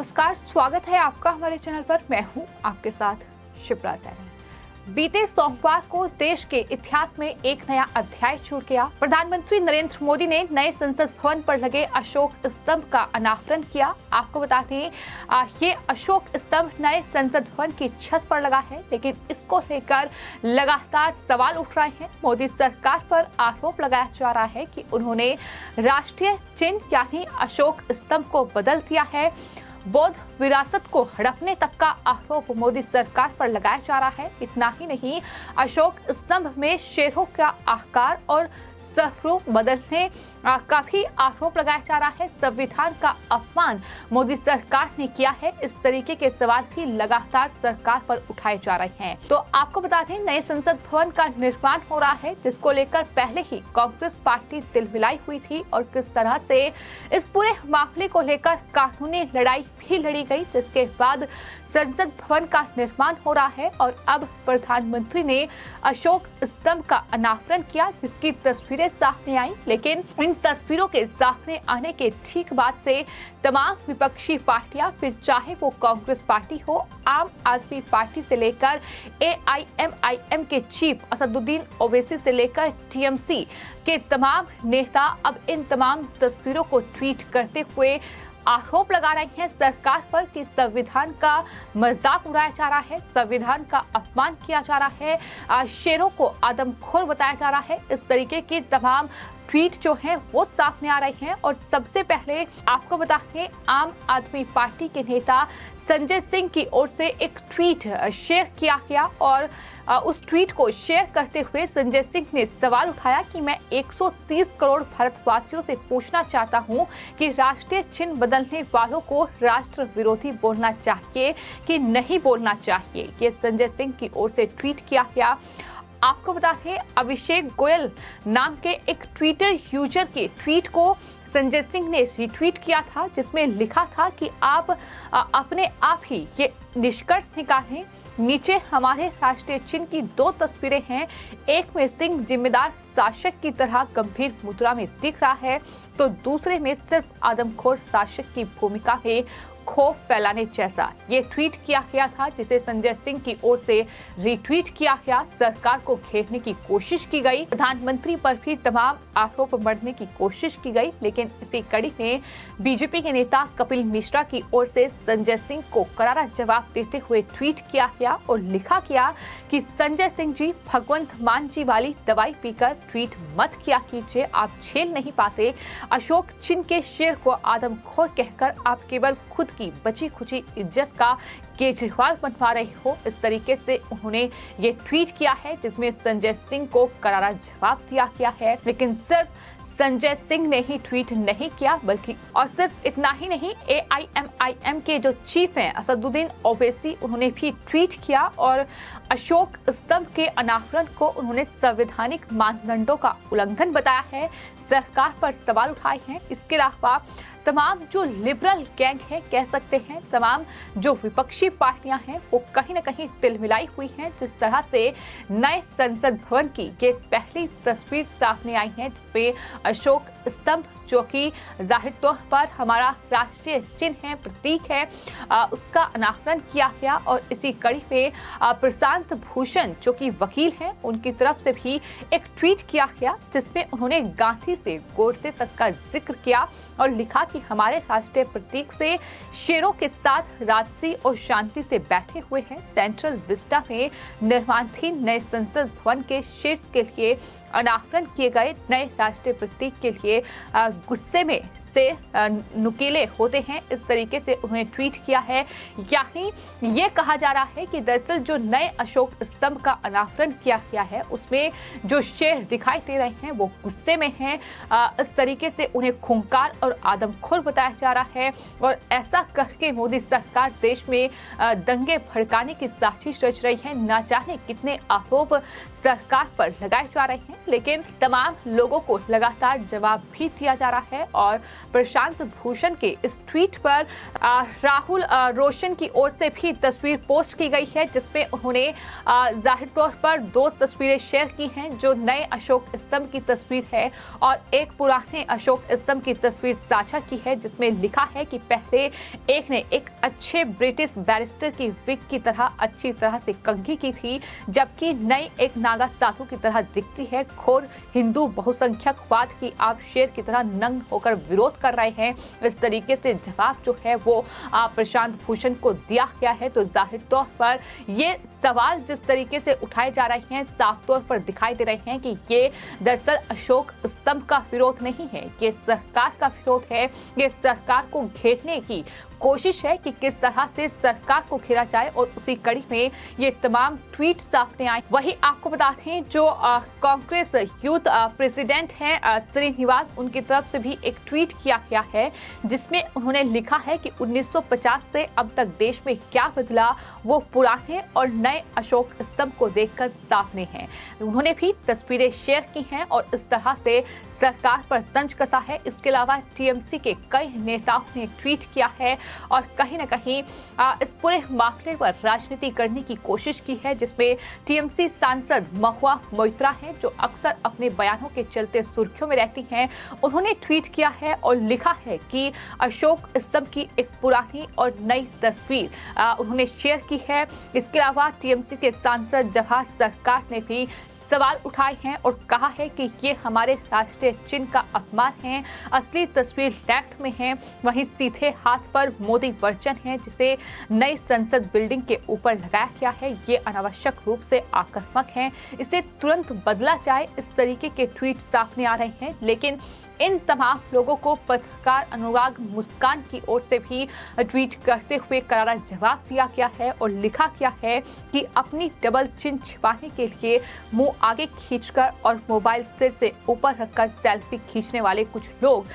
नमस्कार, स्वागत है आपका हमारे चैनल पर। मैं हूं आपके साथ शिप्रा सैनी। बीते सोमवार को देश के इतिहास में एक नया अध्याय जुड़ गया। प्रधानमंत्री नरेंद्र मोदी ने नए संसद भवन पर लगे अशोक स्तंभ का अनावरण किया। आपको बता दें, ये अशोक स्तंभ नए संसद भवन की छत पर लगा है, लेकिन इसको लेकर लगातार सवाल उठ रहे हैं। मोदी सरकार पर आरोप लगाया जा रहा है कि उन्होंने राष्ट्रीय चिन्ह यानी अशोक स्तंभ को बदल दिया है। बौद्ध विरासत को हड़पने तक का आरोप मोदी सरकार पर लगाया जा रहा है। इतना ही नहीं, अशोक स्तंभ में शेरों का आकार और स्वरूप बदलने का भी आरोप लगाया जा रहा है। संविधान का अपमान मोदी सरकार ने किया है। इस तरीके के सवाल भी लगातार सरकार पर उठाए जा रहे हैं। तो आपको बता दें, नए संसद भवन का निर्माण हो रहा है, जिसको लेकर पहले ही कांग्रेस पार्टी तिलमिलाई हुई थी और किस तरह से इस पूरे मामले को लेकर कानूनी लड़ाई भी लड़ी गई, जिसके बाद संसद भवन का निर्माण हो रहा है। और अब प्रधानमंत्री ने अशोक स्तंभ का अनावरण किया, जिसकी तस्वीरें सामने आई। लेकिन इन तस्वीरों के सामने आने के ठीक बाद से तमाम विपक्षी पार्टियां, फिर चाहे वो कांग्रेस पार्टी हो, आम आदमी पार्टी से लेकर AIMIM के चीफ असदुद्दीन ओवैसी से लेकर TMC के तमाम नेता अब इन तमाम तस्वीरों को ट्वीट करते हुए आरोप लगा रहे हैं सरकार पर कि संविधान का मजाक उड़ाया जा रहा है, संविधान का अपमान किया जा रहा है, शेरों को आदमखोर बताया जा रहा है। इस तरीके की तमाम ट्वीट जो हैं वो सामने आ रहे हैं। और सबसे पहले आपको बता दें, आम आदमी पार्टी के नेता संजय सिंह की ओर से एक ट्वीट शेयर किया गया और उस ट्वीट को शेयर करते हुए संजय सिंह ने सवाल उठाया कि मैं 130 करोड़ भारतवासियों से पूछना चाहता हूं कि राष्ट्रीय चिन्ह बदलने वालों को राष्ट्र विरोधी बोलना चाहिए कि नहीं बोलना चाहिए। ये संजय सिंह की ओर से ट्वीट किया गया। आपको बता दें, अभिषेक गोयल नाम के एक ट्विटर यूजर के ट्वीट को संजय सिंह ने रिट्वीट किया था, जिसमें लिखा था कि आप अपने आप ही ये निष्कर्ष निकालें। नीचे हमारे राष्ट्रीय चिन्ह की 2 तस्वीरें हैं, एक में सिंह जिम्मेदार शासक की तरह गंभीर मुद्रा में दिख रहा है, तो दूसरे में सिर्फ आदमखोर शासक की भूमिका है, खौफ फैलाने जैसा। ये ट्वीट किया गया था, जिसे संजय सिंह की ओर से रिट्वीट किया गया। सरकार को घेरने की कोशिश की गई, प्रधानमंत्री पर भी तमाम आरोप मढ़ने की कोशिश की गई। लेकिन इसी कड़ी में बीजेपी के नेता कपिल मिश्रा की ओर से संजय सिंह को करारा जवाब देते हुए ट्वीट किया गया और लिखा गया कि संजय सिंह जी, भगवंत मान जी वाली दवाई पीकर ट्वीट मत किया कीजिए, आप झेल नहीं पाते। अशोक चिन्ह के शेर को आदमखोर कहकर आप केवल खुद की बची खुची इज्जत का केजरीवाल बनवा रहे हो। इस तरीके से उन्होंने ये ट्वीट किया है, जिसमें संजय सिंह को करारा जवाब दिया गया है। लेकिन सिर्फ संजय सिंह ने ही ट्वीट नहीं किया, बल्कि और सिर्फ इतना ही नहीं, AIMIM के जो चीफ हैं असदुद्दीन ओवैसी, उन्होंने भी ट्वीट किया और अशोक स्तंभ के अनावरण को उन्होंने संवैधानिक मानदंडों का उल्लंघन बताया है, सरकार पर सवाल उठाए हैं। इसके अलावा तमाम जो लिबरल गैंग है, कह सकते हैं, तमाम जो विपक्षी पार्टियां हैं, वो कहीं न कहीं तिलमिलाई हुई हैं। जिस तरह से नए संसद भवन की ये पहली तस्वीर सामने आई है, जिसमें अशोक स्तंभ, जो कि जाहिर तौर पर हमारा राष्ट्रीय चिन्ह है, प्रतीक है, उसका अनावरण किया गया। और इसी कड़ी में प्रशांत भूषण, जो कि वकील हैं, उनकी तरफ से भी एक ट्वीट किया गया, जिसमें उन्होंने गांधी से गोडसे तक का जिक्र किया और लिखा कि हमारे राष्ट्रीय प्रतीक से शेरों के साथ राजसी और शांति से बैठे हुए हैं। सेंट्रल विस्टा में निर्माणाधीन नए संसद भवन के शीर्ष के लिए अनावरण किए गए नए राष्ट्रीय प्रतीक के लिए गुस्से में से नुकीले होते हैं, इस तरीके से उन्होंने ट्वीट किया है। यानी ये कहा जा रहा है कि दरअसल जो नए अशोक स्तंभ का अनावरण किया गया है, उसमें जो शेर दिखाई दे रहे हैं वो गुस्से में हैं। इस तरीके से उन्हें खूंखार और आदमखोर बताया जा रहा है और ऐसा करके मोदी सरकार देश में दंगे भड़काने की साजिश रच रही है। न जाने कितने आरोप सरकार पर लगाए जा रहे हैं, लेकिन तमाम लोगों को लगातार जवाब भी दिया जा रहा है। और प्रशांत भूषण के इस ट्वीट पर राहुल रोशन की ओर से भी तस्वीर पोस्ट की गई है, जिसमें उन्होंने जाहिर तौर पर 2 तस्वीरें शेयर की हैं, जो नए अशोक स्तंभ की तस्वीर है और एक पुराने अशोक स्तंभ की तस्वीर साझा की है, जिसमें लिखा है कि पहले एक ने एक अच्छे ब्रिटिश बैरिस्टर की विग की तरह अच्छी तरह से कंघी की थी, जबकि नई एक नागा साधु की तरह दिखती है। घोर हिंदू बहुसंख्यकवाद की आप शेर की तरह नंग होकर विरोध कर रहे हैं। इस तरीके से जवाब जो है वो प्रशांत भूषण को दिया गया है। तो जाहिर तौर पर ये सवाल जिस तरीके से उठाए जा रहे हैं, साफ तौर पर दिखाई दे रहे हैं कि ये दरअसल अशोक स्तंभ का विरोध नहीं है, ये सरकार का विरोध है। ये सरकार को घेरने की कोशिश है कि किस तरह से सरकार को घेरा जाए, और उसी कड़ी में ये तमाम ट्वीट सामने आए। वही आपको बता दें, जो कांग्रेस यूथ प्रेसिडेंट हैं श्रीनिवास, उनकी तरफ से भी एक ट्वीट किया गया है, जिसमें उन्होंने लिखा है कि 1950 से अब तक देश में क्या बदला, वो पुराने और नए अशोक स्तंभ को देखकर सामने है। उन्होंने भी तस्वीरें शेयर की हैं और इस तरह से सरकार पर तंज कसा है। इसके अलावा टीएमसी के कई नेताओं ने ट्वीट किया है और कहीं न कहीं इस पूरे मामले पर राजनीति करने की कोशिश की है, जिसमें टीएमसी सांसद महुआ मोइत्रा हैं, जो अक्सर अपने बयानों के चलते सुर्खियों में रहती हैं। उन्होंने ट्वीट किया है और लिखा है कि अशोक स्तंभ की एक पुरानी और नई तस्वीर उन्होंने शेयर की है। इसके अलावा टीएमसी के सांसद जवाहर सरकार ने भी सवाल उठाए हैं और कहा है कि ये हमारे राष्ट्रीय चिन्ह का अपमान है। असली तस्वीर लेफ्ट में है, वहीं सीधे हाथ पर मोदी वर्जन है, जिसे नई संसद बिल्डिंग के ऊपर लगाया गया है। ये अनावश्यक रूप से आक्रामक है, इसे तुरंत बदला जाए। इस तरीके के ट्वीट सामने आ रहे हैं, लेकिन इन तमाम लोगों को पत्रकार अनुराग मुस्कान की ओर से भी ट्वीट करते हुए करारा जवाब दिया गया है और लिखा गया है कि अपनी डबल चिन छिपाने के लिए मुंह आगे खींचकर और मोबाइल सिर से ऊपर रखकर सेल्फी खींचने वाले कुछ लोग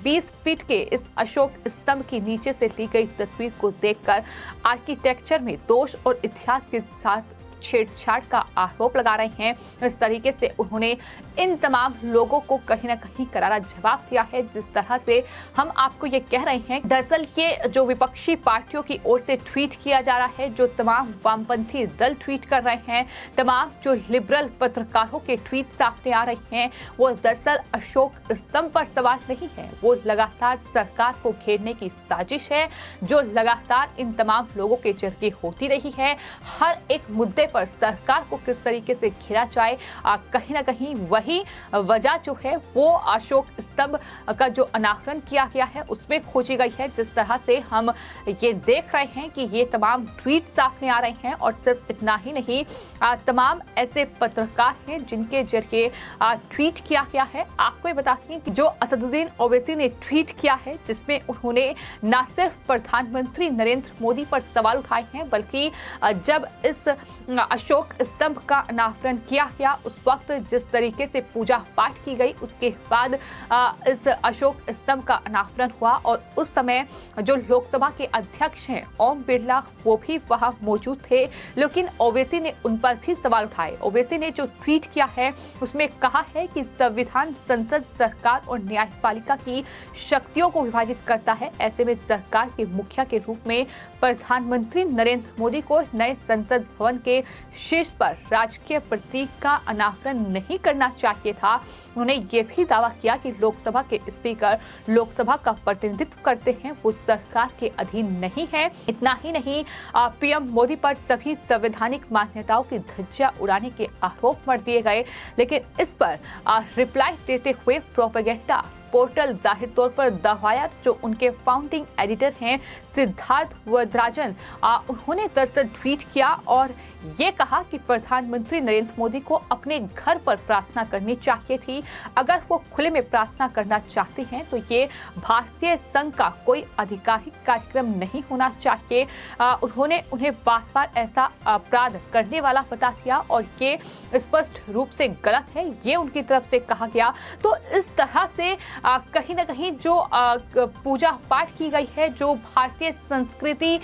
20 फीट के इस अशोक स्तंभ की नीचे से ली गई तस्वीर को देखकर आर्किटेक्चर में दोष और इतिहास के साथ छेड़छाड़ का आरोप लगा रहे हैं। इस तरीके से उन्होंने इन तमाम लोगों को कहीं ना कहीं करारा जवाब दिया है। जिस तरह से हम आपको ये कह रहे हैं, दरअसल ये जो विपक्षी पार्टियों की ओर से ट्वीट किया जा रहा है, जो तमाम वामपंथी दल ट्वीट कर रहे हैं, तमाम जो लिबरल पत्रकारों के ट्वीट सामने आ रहे हैं, वो दरअसल अशोक स्तंभ पर सवाल नहीं है, वो लगातार सरकार को घेरने की साजिश है, जो लगातार इन तमाम लोगों के जरिए होती रही है। हर एक मुद्दे पर सरकार को किस तरीके से घेरा जाए, कहीं ना कहीं वही वजह जो है वो अशोक स्तंभ का जो अनावरण किया गया है उसमें खोजी गई है। जिस तरह से हम ये देख रहे हैं कि ये तमाम ट्वीट सामने आ रहे हैं, और सिर्फ इतना ही नहीं, तमाम ऐसे पत्रकार हैं जिनके जरिए ट्वीट किया गया है। आपको ये बता दें कि जो असदुद्दीन ओवैसी ने ट्वीट किया है, जिसमें उन्होंने न सिर्फ प्रधानमंत्री नरेंद्र मोदी पर सवाल उठाए हैं, बल्कि जब इस अशोक स्तंभ का अनावरण किया गया उस वक्त जिस तरीके से पूजा पाठ की गई, उसके बाद इस अशोक स्तंभ का अनावरण हुआ, और उस समय जो लोकसभा के अध्यक्ष हैं ओम बिरला, वो भी वहां मौजूद थे, लेकिन ओवैसी ने उन पर भी सवाल उठाए। ओवैसी ने जो ट्वीट किया है उसमें कहा है कि संविधान संसद, सरकार और न्यायपालिका की शक्तियों को विभाजित करता है। ऐसे में सरकार के मुखिया के रूप में प्रधानमंत्री नरेंद्र मोदी को नए संसद भवन के शीर्ष पर राजकीय प्रतीक का अनावरण नहीं करना चाहिए था। उन्होंने ये भी दावा किया कि लोकसभा के स्पीकर लोकसभा का प्रतिनिधित्व करते हैं, वो सरकार के अधीन नहीं है। इतना ही नहीं, पीएम मोदी पर सभी संवैधानिक मान्यताओं की धज्जियां उड़ाने के आरोप मढ़ दिए गए, लेकिन इस पर रिप्लाई देते हुए प्रोपेगेंडा पोर्टल जाहिर तौर पर द वायर, जो उनके फाउंडिंग एडिटर हैं सिद्धार्थ वरदराजन, उन्होंने दरअसल ट्वीट किया और ये कहा कि प्रधानमंत्री नरेंद्र मोदी को अपने घर पर प्रार्थना करनी चाहिए थी। अगर वो खुले में प्रार्थना करना चाहते हैं तो ये भारतीय संघ का कोई आधिकारिक कार्यक्रम नहीं होना चाहिए। उन्होंने उन्हें बार बार ऐसा अपराध करने वाला बता दिया और ये स्पष्ट रूप से गलत है, ये उनकी तरफ से कहा गया। तो इस तरह से कहीं ना कहीं जो पूजा पाठ की गई है, जो भारतीय संस्कृति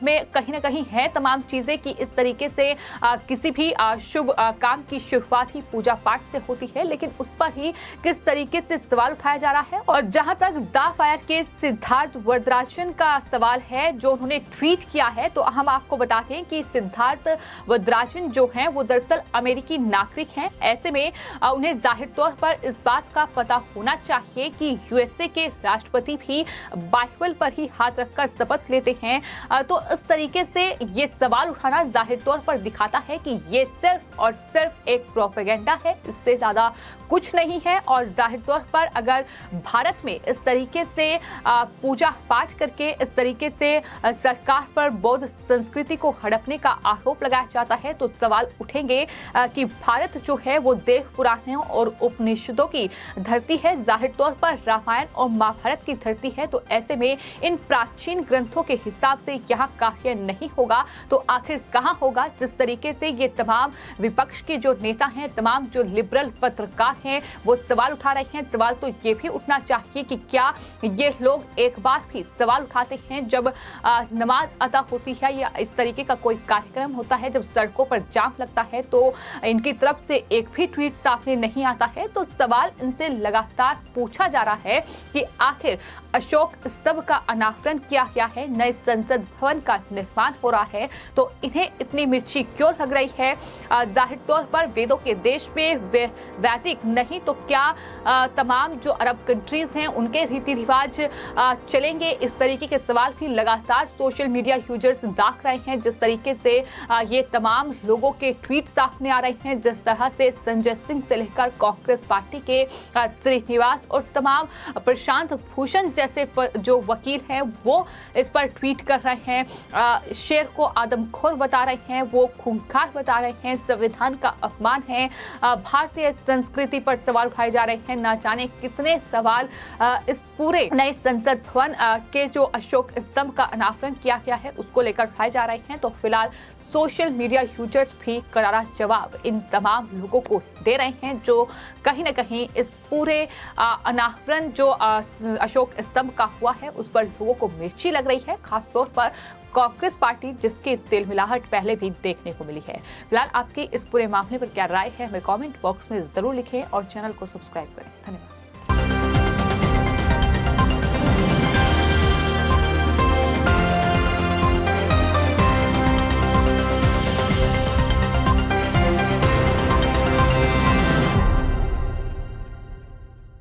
में कहीं ना कहीं है तमाम चीजें कि इस तरीके से किसी भी शुभ काम की शुरुआत ही पूजा पाठ से होती है, लेकिन उस पर ही किस तरीके से सवाल उठाया जा रहा है। और जहां तक द फायर के सिद्धार्थ वरदराजन का सवाल है जो उन्होंने ट्वीट किया है, तो हम आपको बताते हैं कि सिद्धार्थ वरदराजन जो हैं वो दरअसल अमेरिकी नागरिक हैं। ऐसे में उन्हें जाहिर तौर पर इस बात का पता होना चाहिए कि यूएसए के राष्ट्रपति भी बाइबल पर ही हाथ रखकर शपथ लेते हैं। तो इस तरीके से ये सवाल उठाना जाहिर तौर पर दिखाता है कि ये सिर्फ और सिर्फ एक प्रोपेगेंडा है, इससे ज्यादा कुछ नहीं है। और जाहिर तौर पर अगर भारत में इस तरीके से पूजा पाठ करके इस तरीके से सरकार पर बौद्ध संस्कृति को हड़पने का आरोप लगाया जाता है, तो सवाल उठेंगे कि भारत जो है वो देव पुराणों और उपनिषदों की धरती है, जाहिर तौर पर रामायण और महाभारत की धरती है। तो ऐसे में इन प्राचीन ग्रंथों के हिसाब से यहाँ कार्य नहीं होगा तो आखिर कहाँ होगा। जिस तरीके से ये तमाम विपक्ष के जो नेता हैं, तमाम जो लिबरल पत्रकार हैं, वो सवाल उठा रहे हैं। सवाल तो ये भी उठना चाहिए कि क्या ये लोग एक बार भी सवाल उठाते हैं जब नमाज अदा होती है या इस तरीके का कोई कार्यक्रम होता है, जब सड़कों पर जाम लगता है, तो इनकी तरफ से एक भी ट्वीट सामने नहीं आता है। तो सवाल इनसे लगातार पूछा जा रहा है कि आखिर अशोक स्तंभ का अनावरण किया गया है, नए संसद भवन का निर्माण हो रहा है, तो इन्हें इतनी मिर्ची क्यों लग रही है। जाहिर तौर पर वेदों के देश में वैदिक नहीं तो क्या तमाम जो अरब कंट्रीज हैं उनके रीति रिवाज चलेंगे। इस तरीके के सवाल भी लगातार सोशल मीडिया यूजर्स दाग रहे हैं। जिस तरीके से ये तमाम लोगों के ट्वीट सामने आ रहे हैं, जिस तरह से संजय सिंह से लेकर कांग्रेस पार्टी के श्रीनिवास और तमाम प्रशांत भूषण जैसे जो वकील हैं वो इस पर ट्वीट कर रहे हैं, शेर को आदमखोर बता रहे हैं, वो खूंखार बता रहे हैं, संविधान का अपमान है, भारतीय संस्कृति पर सवाल उठाए जा रहे हैं। ना जाने कितने सवाल इस पूरे नए संसद भवन के जो अशोक स्तंभ का अनावरण किया गया है उसको लेकर उठाए जा रहे हैं। तो फिलहाल सोशल मीडिया यूजर्स भी करारा जवाब इन तमाम लोगों को दे रहे हैं जो कहीं ना कहीं इस पूरे अनावरण जो अशोक स्तंभ का हुआ है उस पर लोगों को मिर्ची लग रही है, खासतौर पर कांग्रेस पार्टी जिसकी तिलमिलाहट पहले भी देखने को मिली है। फिलहाल आपकी इस पूरे मामले पर क्या राय है हमें कमेंट बॉक्स में जरूर लिखें और चैनल को सब्सक्राइब करें। धन्यवाद।